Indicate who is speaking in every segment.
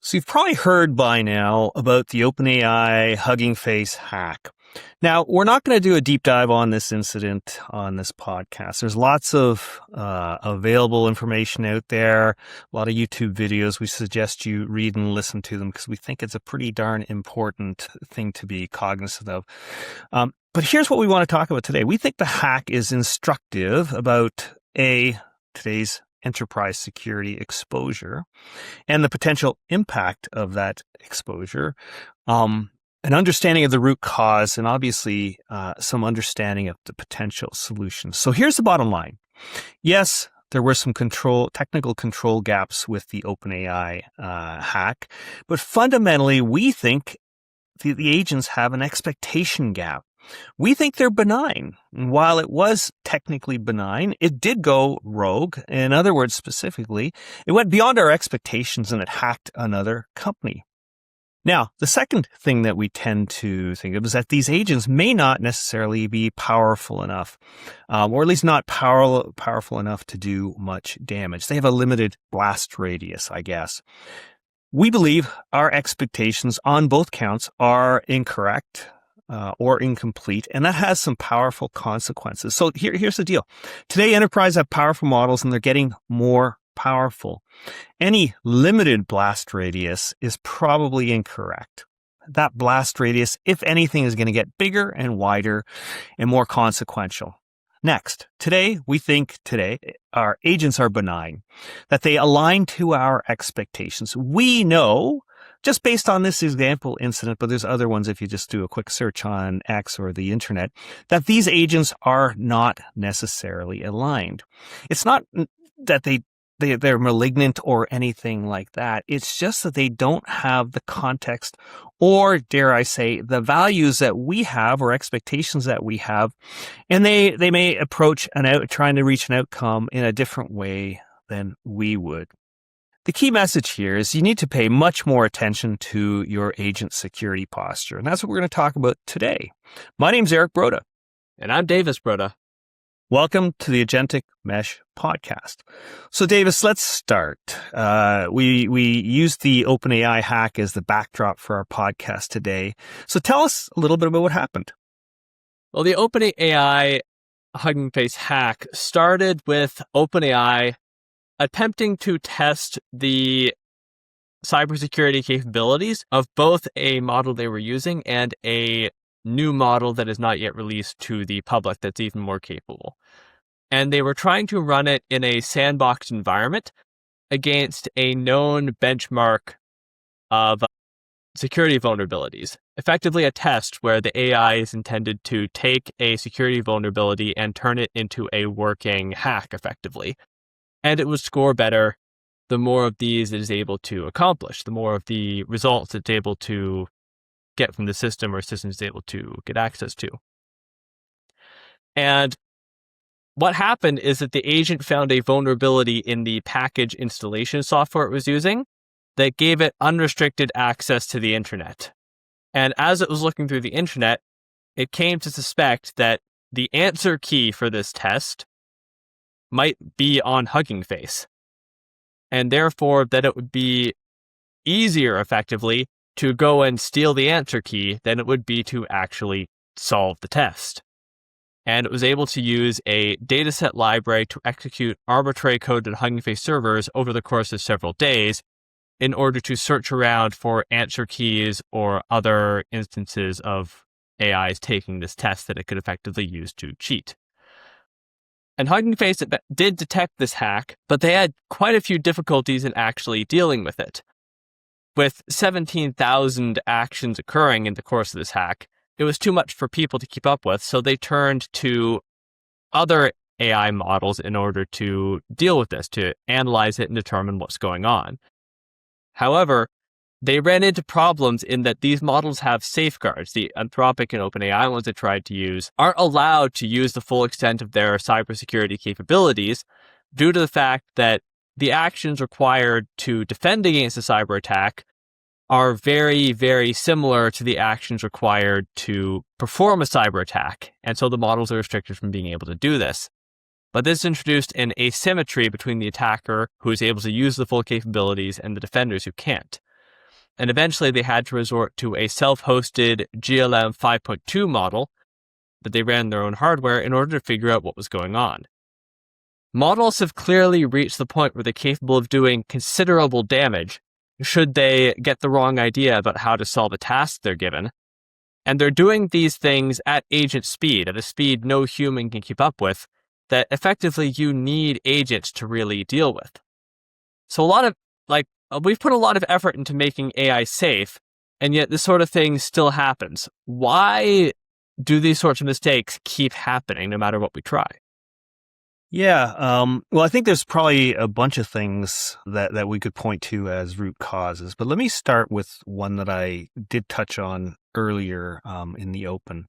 Speaker 1: So you've probably heard by now about the OpenAI Hugging Face hack. Now, we're not going to do a deep dive on this incident on this podcast. There's lots of available information out there, a lot of YouTube videos. We suggest you read and listen to them because we think it's a pretty darn important thing to be cognizant of. But here's what we want to talk about today. We think the hack is instructive about today's enterprise security exposure and the potential impact of that exposure, an understanding of the root cause, and obviously some understanding of the potential solutions. So here's the bottom line. Yes, there were some technical control gaps with the OpenAI hack, but fundamentally we think the agents have an expectation gap. We think they're benign. And while it was technically benign, it did go rogue. In other words, specifically, it went beyond our expectations and it hacked another company. Now, the second thing that we tend to think of is that these agents may not necessarily be powerful enough, or at least not powerful enough to do much damage. They have a limited blast radius, I guess. We believe our expectations on both counts are incorrect. Or incomplete, and that has some powerful consequences. So here's the deal. Today, enterprises have powerful models, and they're getting more powerful. Any limited blast radius is probably incorrect. That blast radius, if anything, is going to get bigger and wider and more consequential. Next, we think our agents are benign, that they align to our expectations. We know, just based on this example incident, but there's other ones if you just do a quick search on X or the internet, that these agents are not necessarily aligned. It's not that they're malignant or anything like that. It's just that they don't have the context or, dare I say, the values that we have or expectations that we have. And they may approach trying to reach an outcome in a different way than we would. The key message here is you need to pay much more attention to your agent security posture. And that's what we're going to talk about today. My name's Eric Broda.
Speaker 2: And I'm Davis Broda.
Speaker 1: Welcome to the Agentic Mesh podcast. So Davis, let's start. We used the OpenAI hack as the backdrop for our podcast today. So tell us a little bit about what happened.
Speaker 2: Well, the OpenAI Hugging Face hack started with OpenAI attempting to test the cybersecurity capabilities of both a model they were using and a new model that is not yet released to the public that's even more capable. And they were trying to run it in a sandboxed environment against a known benchmark of security vulnerabilities, effectively a test where the AI is intended to take a security vulnerability and turn it into a working hack effectively. And it would score better the more of these it is able to accomplish, the more of the results it's able to get from the system or system is able to get access to. And what happened is that the agent found a vulnerability in the package installation software it was using that gave it unrestricted access to the internet. And as it was looking through the internet, it came to suspect that the answer key for this test might be on Hugging Face, and therefore that it would be easier effectively to go and steal the answer key than it would be to actually solve the test. And it was able to use a dataset library to execute arbitrary code to Hugging Face servers over the course of several days in order to search around for answer keys or other instances of AIs taking this test that it could effectively use to cheat. And Hugging Face did detect this hack, but they had quite a few difficulties in actually dealing with it. With 17,000 actions occurring in the course of this hack, it was too much for people to keep up with, so they turned to other AI models in order to deal with this, to analyze it and determine what's going on. However, they ran into problems in that these models have safeguards. The Anthropic and OpenAI ones they tried to use aren't allowed to use the full extent of their cybersecurity capabilities due to the fact that the actions required to defend against a cyber attack are very, very similar to the actions required to perform a cyber attack. And so the models are restricted from being able to do this. But this introduced an asymmetry between the attacker who is able to use the full capabilities and the defenders who can't. And eventually they had to resort to a self-hosted GLM 5.2 model that they ran their own hardware in order to figure out what was going on. Models have clearly reached the point where they're capable of doing considerable damage should they get the wrong idea about how to solve a task they're given. And they're doing these things at agent speed, at a speed no human can keep up with, that effectively you need agents to really deal with. So we've put a lot of effort into making AI safe, and yet this sort of thing still happens. Why do these sorts of mistakes keep happening no matter what we try?
Speaker 1: Yeah, well, I think there's probably a bunch of things that we could point to as root causes, but let me start with one that I did touch on earlier in the open,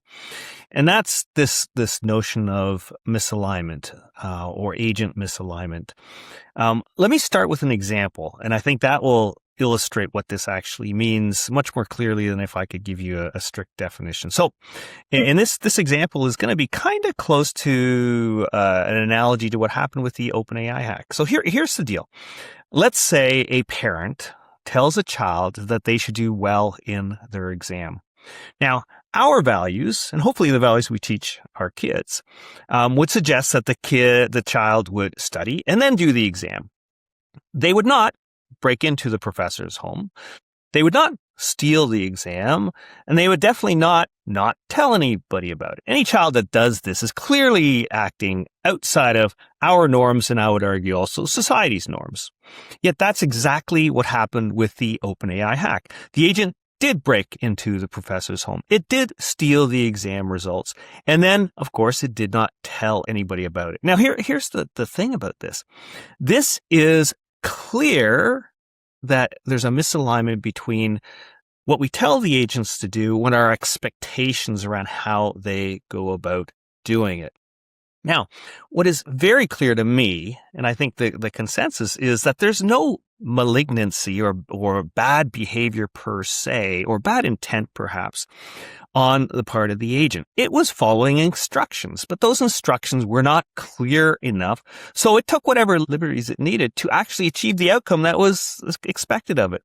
Speaker 1: and that's this notion of misalignment or agent misalignment. Let me start with an example, and I think that will illustrate what this actually means much more clearly than if I could give you a strict definition. So, and this example is going to be kind of close to an analogy to what happened with the OpenAI hack. So here's the deal. Let's say a parent tells a child that they should do well in their exam. Now, our values, and hopefully the values we teach our kids, would suggest that the child would study and then do the exam. They would not break into the professor's home. They would not steal the exam, and they would definitely not tell anybody about it. Any child that does this is clearly acting outside of our norms, and I would argue also society's norms. Yet that's exactly what happened with the OpenAI hack. The agent did break into the professor's home. It did steal the exam results. And then, of course, it did not tell anybody about it. Now, here's the thing about this. This is clear that there's a misalignment between what we tell the agents to do and our expectations around how they go about doing it. Now, what is very clear to me, and I think the consensus is that there's no malignancy or bad behavior per se, or bad intent perhaps, on the part of the agent. It was following instructions, but those instructions were not clear enough, so it took whatever liberties it needed to actually achieve the outcome that was expected of it.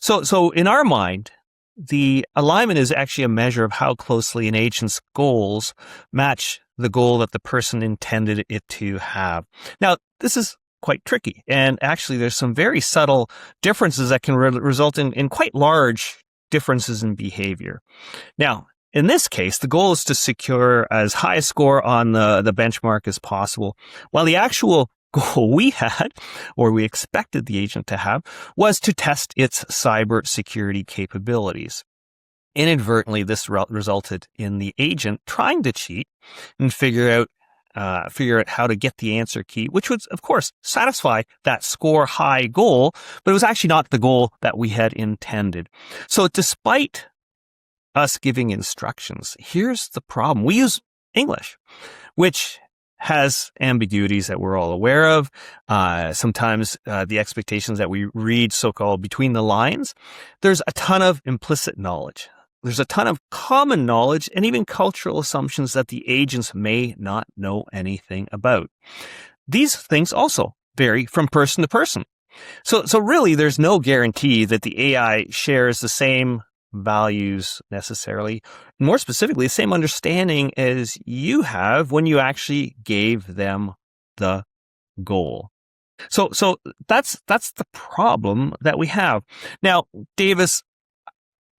Speaker 1: So in our mind, the alignment is actually a measure of how closely an agent's goals match the goal that the person intended it to have. Now, this is quite tricky, and actually there's some very subtle differences that can result in quite large differences in behavior. Now, in this case, the goal is to secure as high a score on the benchmark as possible, while the actual goal we had, or we expected the agent to have, was to test its cybersecurity capabilities. Inadvertently, this resulted in the agent trying to cheat and figure out how to get the answer key, which would, of course, satisfy that score high goal, but it was actually not the goal that we had intended. So despite us giving instructions, here's the problem. We use English, which has ambiguities that we're all aware of. Sometimes the expectations that we read so-called between the lines, there's a ton of implicit knowledge. There's a ton of common knowledge and even cultural assumptions that the agents may not know anything about. These things also vary from person to person. So really, there's no guarantee that the AI shares the same values necessarily, more specifically, the same understanding as you have when you actually gave them the goal. So that's the problem that we have. Now, Davis,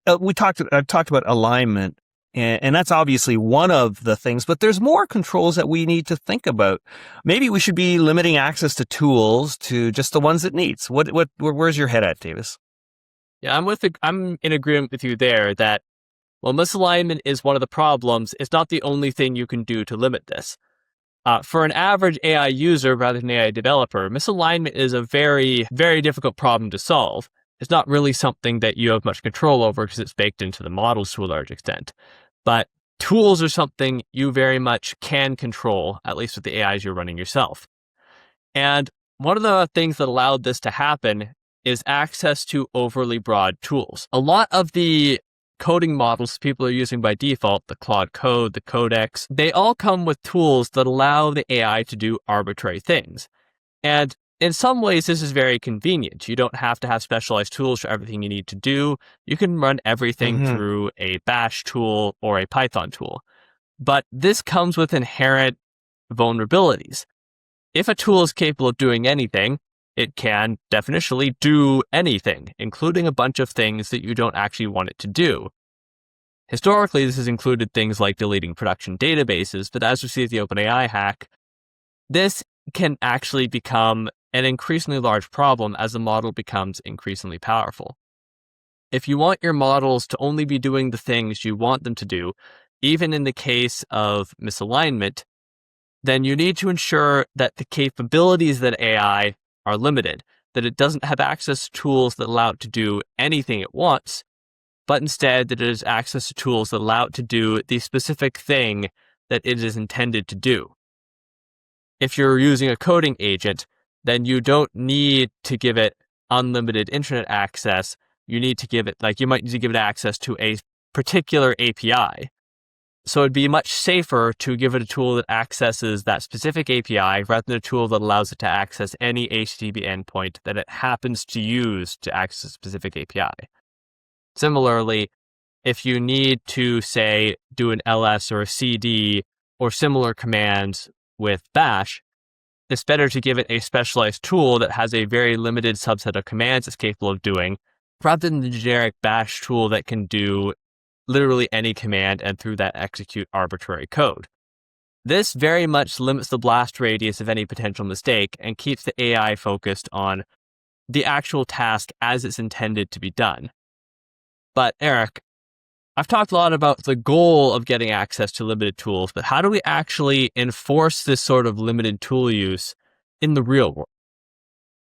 Speaker 1: I've talked about alignment, and that's obviously one of the things, but there's more controls that we need to think about. Maybe we should be limiting access to tools to just the ones it needs. Where's your head at, Davis?
Speaker 2: Yeah, I'm in agreement with you there that while misalignment is one of the problems, it's not the only thing you can do to limit this. For an average AI user rather than AI developer, misalignment is a very, very difficult problem to solve. It's not really something that you have much control over because it's baked into the models to a large extent. But tools are something you very much can control, at least with the AIs you're running yourself. And one of the things that allowed this to happen is access to overly broad tools. A lot of the coding models people are using by default, the Claude Code, the Codex, they all come with tools that allow the AI to do arbitrary things. And In some ways, this is very convenient. You don't have to have specialized tools for everything you need to do. You can run everything
Speaker 1: Mm-hmm.
Speaker 2: through a Bash tool or a Python tool. But this comes with inherent vulnerabilities. If a tool is capable of doing anything, it can definitionally do anything, including a bunch of things that you don't actually want it to do. Historically, this has included things like deleting production databases, but as we see with the OpenAI hack, this can actually become an increasingly large problem as the model becomes increasingly powerful. If you want your models to only be doing the things you want them to do, even in the case of misalignment, then you need to ensure that the capabilities of that AI are limited, that it doesn't have access to tools that allow it to do anything it wants, but instead that it has access to tools that allow it to do the specific thing that it is intended to do. If you're using a coding agent, then you don't need to give it unlimited internet access. You need to give it, you might need to give it access to a particular API. So it'd be much safer to give it a tool that accesses that specific API rather than a tool that allows it to access any HTTP endpoint that it happens to use to access a specific API. Similarly, if you need to, say, do an ls or a cd or similar commands with Bash, it's better to give it a specialized tool that has a very limited subset of commands it's capable of doing, rather than the generic Bash tool that can do literally any command and through that execute arbitrary code. This very much limits the blast radius of any potential mistake and keeps the AI focused on the actual task as it's intended to be done. But Eric, I've talked a lot about the goal of getting access to limited tools, but how do we actually enforce this sort of limited tool use in the real world?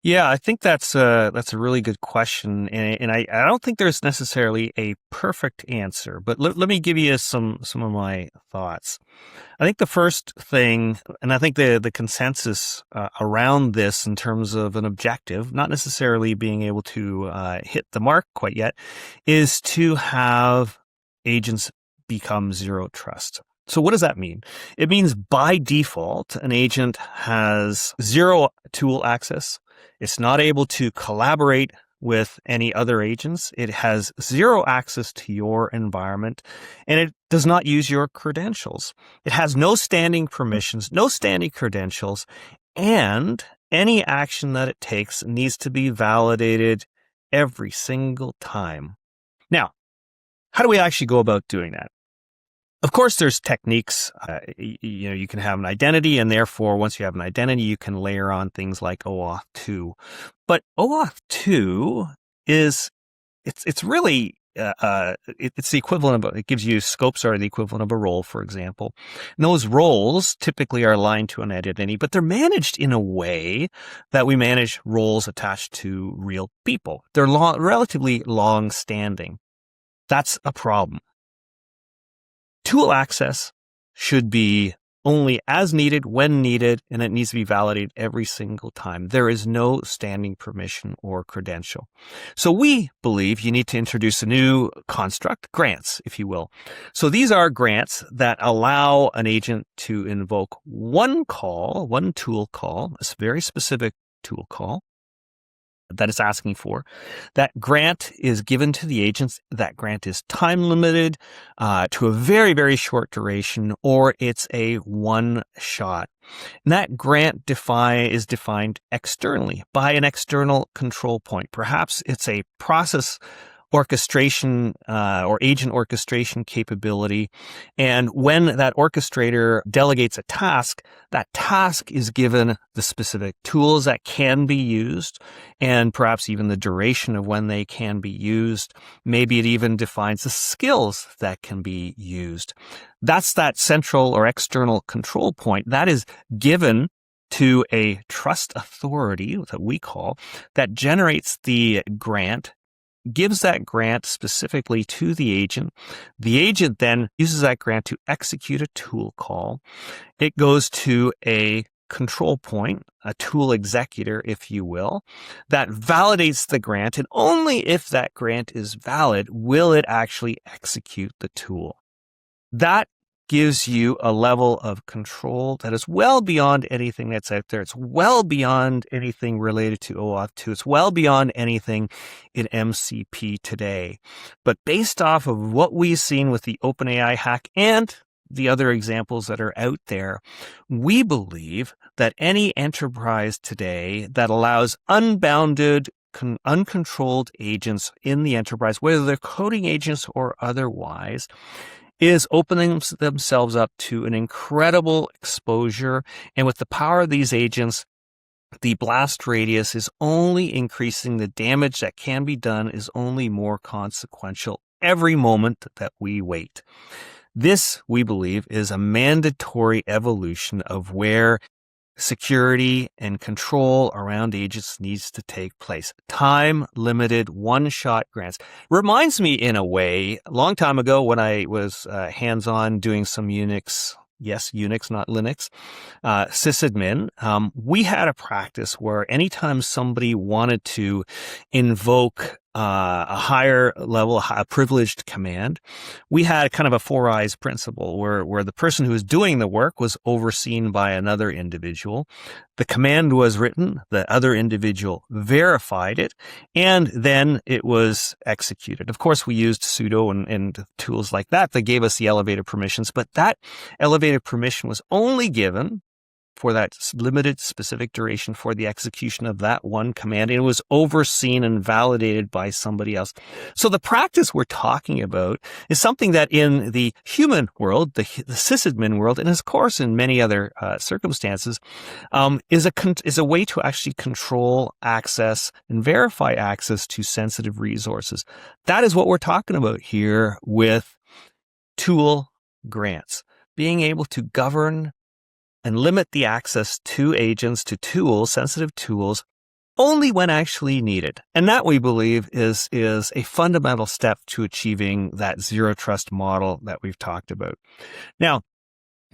Speaker 1: Yeah, I think that's a really good question, and I don't think there's necessarily a perfect answer, but let me give you some of my thoughts. I think the first thing, and I think the consensus around this in terms of an objective, not necessarily being able to hit the mark quite yet, is to have agents become zero trust. So what does that mean? It means by default, an agent has zero tool access. It's not able to collaborate with any other agents. It has zero access to your environment, and it does not use your credentials. It has no standing permissions, no standing credentials, and any action that it takes needs to be validated every single time. Now, how do we actually go about doing that? Of course, there's techniques. You can have an identity, and therefore, once you have an identity, you can layer on things like OAuth 2. But OAuth 2 it's really it's the equivalent of, it gives you scopes are the equivalent of a role, for example. And those roles typically are aligned to an identity, but they're managed in a way that we manage roles attached to real people. They're relatively long-standing. That's a problem. Tool access should be only as needed, when needed, and it needs to be validated every single time. There is no standing permission or credential. So we believe you need to introduce a new construct, grants, if you will. So these are grants that allow an agent to invoke one tool call, a very specific tool call that it's asking for. That grant is given to the agents. That grant is time limited to a very, very short duration, or it's a one shot. And that grant is defined externally by an external control point. Perhaps it's a process orchestration or agent orchestration capability. And when that orchestrator delegates a task, that task is given the specific tools that can be used and perhaps even the duration of when they can be used. Maybe it even defines the skills that can be used. That's that central or external control point that is given to a trust authority that we call that generates the grant, gives that grant specifically to the agent. The agent then uses that grant to execute a tool call. It goes to a control point, a tool executor, if you will, that validates the grant. And only if that grant is valid will it actually execute the tool. That gives you a level of control that is well beyond anything that's out there. It's well beyond anything related to OAuth 2. It's well beyond anything in MCP today. But based off of what we've seen with the OpenAI hack and the other examples that are out there, we believe that any enterprise today that allows unbounded, uncontrolled agents in the enterprise, whether they're coding agents or otherwise, is opening themselves up to an incredible exposure. And with the power of these agents, the blast radius is only increasing. The damage that can be done is only more consequential every moment that we wait. This, we believe, is a mandatory evolution of where security and control around agents needs to take place. Time-limited, one-shot grants. Reminds me, in a way, a long time ago when I was hands-on doing some Unix, yes, Unix, not Linux, sysadmin, we had a practice where anytime somebody wanted to invoke a higher level, a privileged command, we had kind of a four eyes principle where the person who was doing the work was overseen by another individual. The command was written, the other individual verified it, and then it was executed. Of course, we used sudo and tools like that gave us the elevated permissions, but that elevated permission was only given for that limited specific duration for the execution of that one command. And it was overseen and validated by somebody else. So the practice we're talking about is something that in the human world, the sysadmin world, and of course in many other circumstances, is a way to actually control access and verify access to sensitive resources. That is what we're talking about here with tool grants, being able to govern and limit the access to agents, to tools, sensitive tools, only when actually needed. And that, we believe, is a fundamental step to achieving that zero trust model that we've talked about. Now,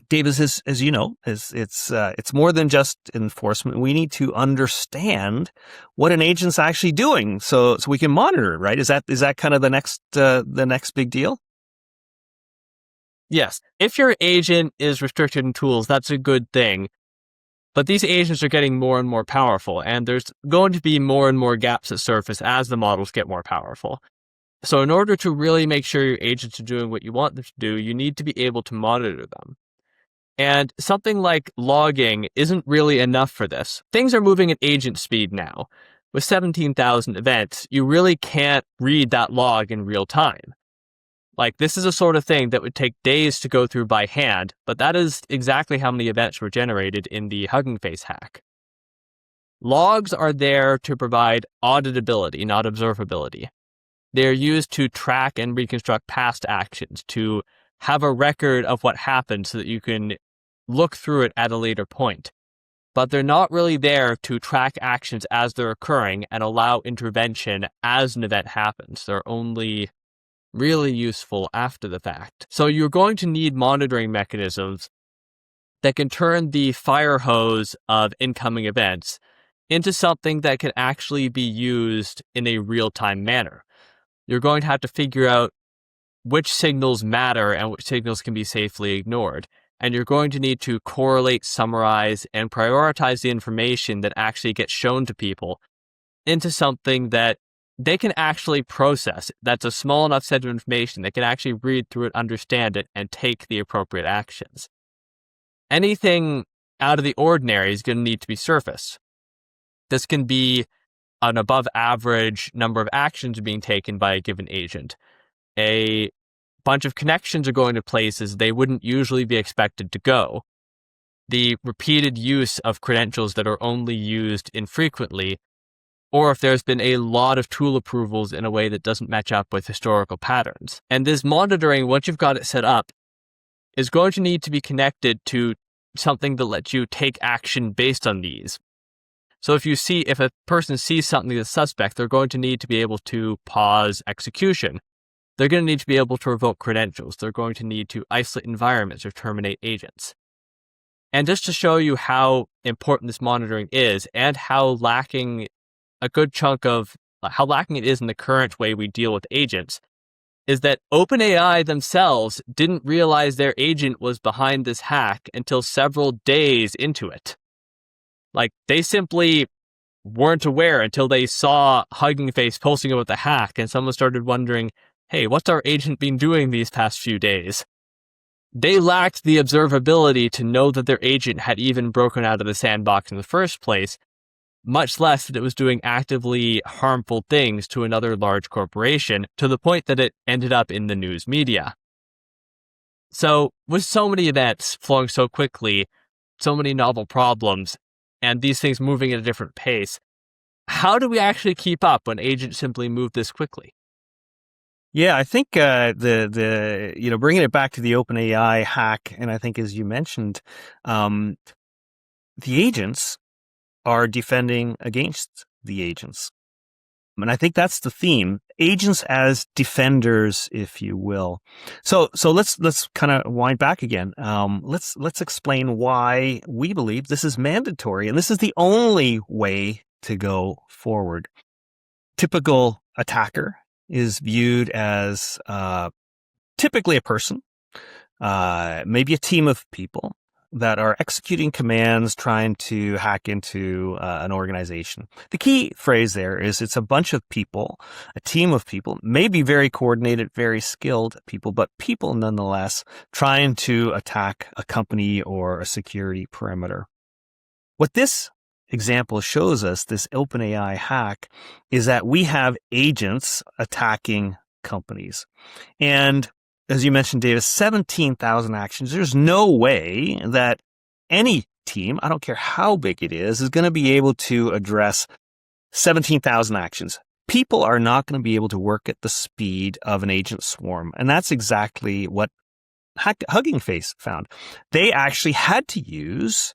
Speaker 1: Dave, as you know, it's more than just enforcement. We need to understand what an agent's actually doing, so we can monitor it, right? Is that kind of the next big deal?
Speaker 2: Yes. If your agent is restricted in tools, that's a good thing. But these agents are getting more and more powerful, and there's going to be more and more gaps that surface as the models get more powerful. So in order to really make sure your agents are doing what you want them to do, you need to be able to monitor them. And something like logging isn't really enough for this. Things are moving at agent speed now. With 17,000 events, you really can't read that log in real time. Like, this is a sort of thing that would take days to go through by hand, but that is exactly how many events were generated in the Hugging Face hack. Logs are there to provide auditability, not observability. They're used to track and reconstruct past actions, to have a record of what happened so that you can look through it at a later point. But they're not really there to track actions as they're occurring and allow intervention as an event happens. They're only really useful after the fact. So you're going to need monitoring mechanisms that can turn the fire hose of incoming events into something that can actually be used in a real-time manner. You're going to have to figure out which signals matter and which signals can be safely ignored. And you're going to need to correlate, summarize, and prioritize the information that actually gets shown to people into something that they can actually process. That's a small enough set of information they can actually read through it, understand it, and take the appropriate actions. Anything out of the ordinary is going to need to be surface. This can be an above average number of actions being taken by a given agent. A bunch of connections are going to places they wouldn't usually be expected to go. The repeated use of credentials that are only used infrequently, or if there's been a lot of tool approvals in a way that doesn't match up with historical patterns. And this monitoring, once you've got it set up, is going to need to be connected to something that lets you take action based on these. So if a person sees something that's suspect, they're going to need to be able to pause execution. They're going to need to be able to revoke credentials. They're going to need to isolate environments or terminate agents. And just to show you how important this monitoring is and how lacking it is in the current way we deal with agents, is that OpenAI themselves didn't realize their agent was behind this hack until several days into it. Like, they simply weren't aware until they saw Hugging Face posting about the hack, and someone started wondering, hey, what's our agent been doing these past few days? They lacked the observability to know that their agent had even broken out of the sandbox in the first place, much less that it was doing actively harmful things to another large corporation, to the point that it ended up in the news media. So, with so many events flowing so quickly, so many novel problems, and these things moving at a different pace, how do we actually keep up when agents simply move this quickly?
Speaker 1: Yeah, I think the bringing it back to the OpenAI hack, and I think as you mentioned, the agents are defending against the agents. And I think that's the theme. Agents as defenders, if you will. So let's kind of wind back again. Let's explain why we believe this is mandatory, and this is the only way to go forward. Typical attacker is viewed as typically a person, maybe a team of people that are executing commands trying to hack into an organization. The key phrase there is it's a bunch of people, a team of people, maybe very coordinated, very skilled people, but people nonetheless trying to attack a company or a security perimeter. What this example shows us, this OpenAI hack, is that we have agents attacking companies. And as you mentioned, Davis, 17,000 actions. There's no way that any team, I don't care how big it is going to be able to address 17,000 actions. People are not going to be able to work at the speed of an agent swarm. And that's exactly what Hugging Face found. They actually had to use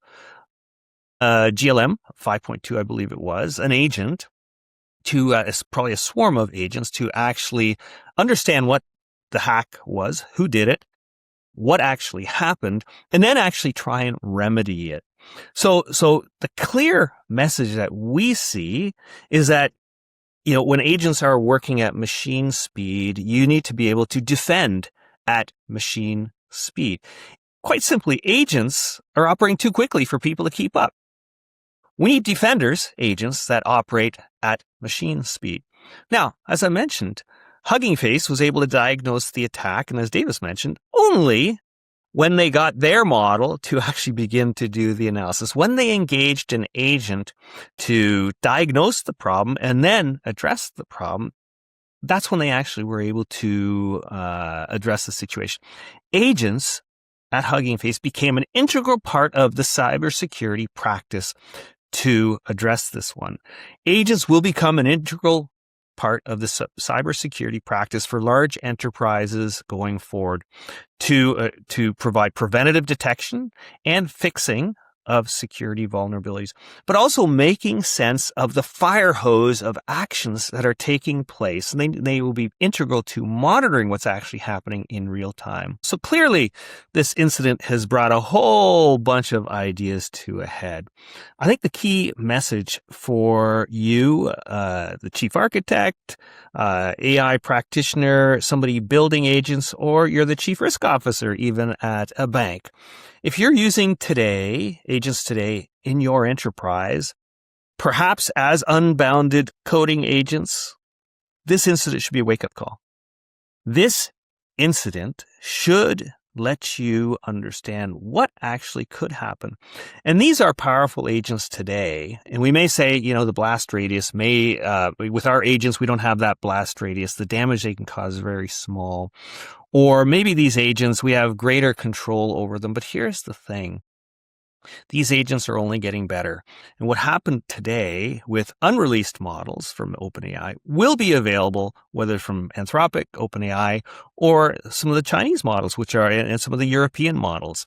Speaker 1: GLM 5.2, I believe it was, an agent to, probably a swarm of agents to actually understand what the hack was, who did it, what actually happened, and then actually try and remedy it. So the clear message that we see is that, when agents are working at machine speed, you need to be able to defend at machine speed. Quite simply, agents are operating too quickly for people to keep up. We need defenders, agents that operate at machine speed. Now, as I mentioned, Hugging Face was able to diagnose the attack, and as Davis mentioned, only when they got their model to actually begin to do the analysis. When they engaged an agent to diagnose the problem and then address the problem, that's when they actually were able to address the situation. Agents at Hugging Face became an integral part of the cybersecurity practice to address this one. Agents will become an integral part of the cybersecurity practice for large enterprises going forward to provide preventative detection and fixing of security vulnerabilities, but also making sense of the fire hose of actions that are taking place. And they will be integral to monitoring what's actually happening in real time. So clearly, this incident has brought a whole bunch of ideas to a head. I think the key message for you, the chief architect, AI practitioner, somebody building agents, or you're the chief risk officer even at a bank. If you're using agents today in your enterprise, perhaps as unbounded coding agents, this incident should be a wake-up call. This incident should let you understand what actually could happen. And these are powerful agents today. And we may say, the blast radius with our agents, we don't have that blast radius. The damage they can cause is very small. Or maybe these agents, we have greater control over them. But here's the thing. These agents are only getting better. And what happened today with unreleased models from OpenAI will be available, whether from Anthropic, OpenAI, or some of the Chinese models, and some of the European models.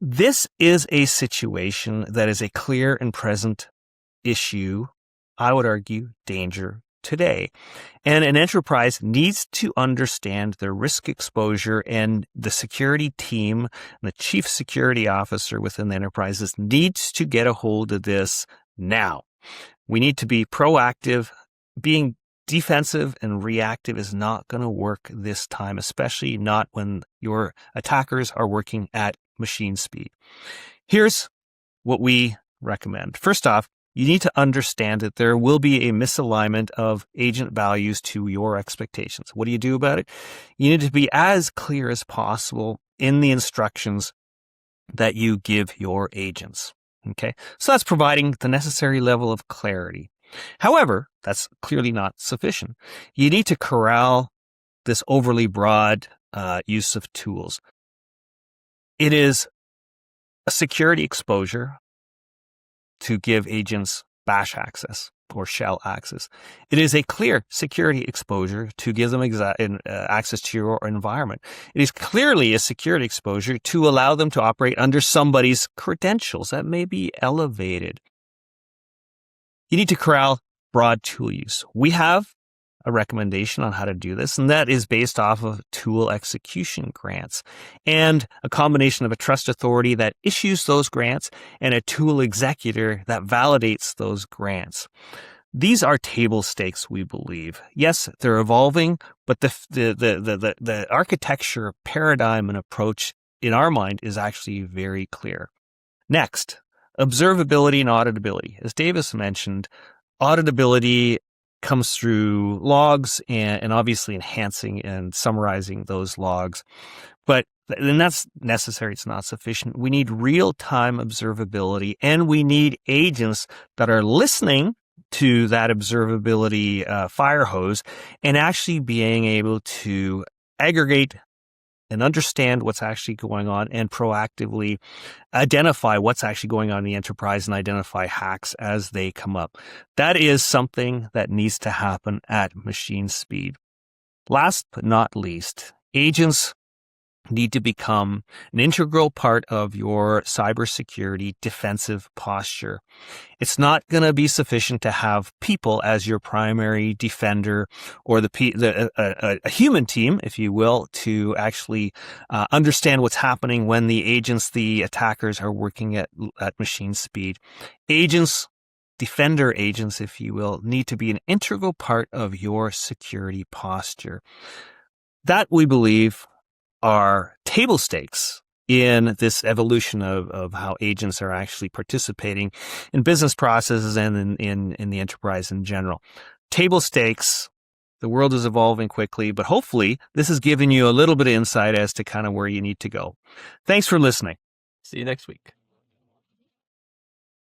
Speaker 1: This is a situation that is a clear and present issue, I would argue, danger today. And an enterprise needs to understand their risk exposure, and the security team, the chief security officer within the enterprises needs to get a hold of this now. We need to be proactive, being defensive and reactive is not going to work this time, especially not when your attackers are working at machine speed. Here's what we recommend. First off, you need to understand that there will be a misalignment of agent values to your expectations. What do you do about it? You need to be as clear as possible in the instructions that you give your agents. Okay, so that's providing the necessary level of clarity. However, that's clearly not sufficient. You need to corral this overly broad use of tools. It is a security exposure to give agents bash access or shell access. It is a clear security exposure to give them access to your environment. It is clearly a security exposure to allow them to operate under somebody's credentials that may be elevated. You need to corral broad tool use. We have a recommendation on how to do this, and that is based off of tool execution grants and a combination of a trust authority that issues those grants and a tool executor that validates those grants. These are table stakes, we believe. Yes, they're evolving, but the architecture paradigm and approach in our mind is actually very clear. Next, observability and auditability. As Davis mentioned, auditability comes through logs and obviously enhancing and summarizing those logs. But then that's necessary. It's not sufficient. We need real-time observability, and we need agents that are listening to that observability fire hose and actually being able to aggregate and understand what's actually going on and proactively identify what's actually going on in the enterprise and identify hacks as they come up. That is something that needs to happen at machine speed. Last but not least, agents need to become an integral part of your cybersecurity defensive posture. It's not going to be sufficient to have people as your primary defender or a human team, if you will, to actually understand what's happening when the attackers are working at machine speed. Defender agents, if you will, need to be an integral part of your security posture. That, we believe, are table stakes in this evolution of how agents are actually participating in business processes and in the enterprise in general. Table stakes, the world is evolving quickly, but hopefully this has given you a little bit of insight as to kind of where you need to go. Thanks for listening.
Speaker 2: See you next week.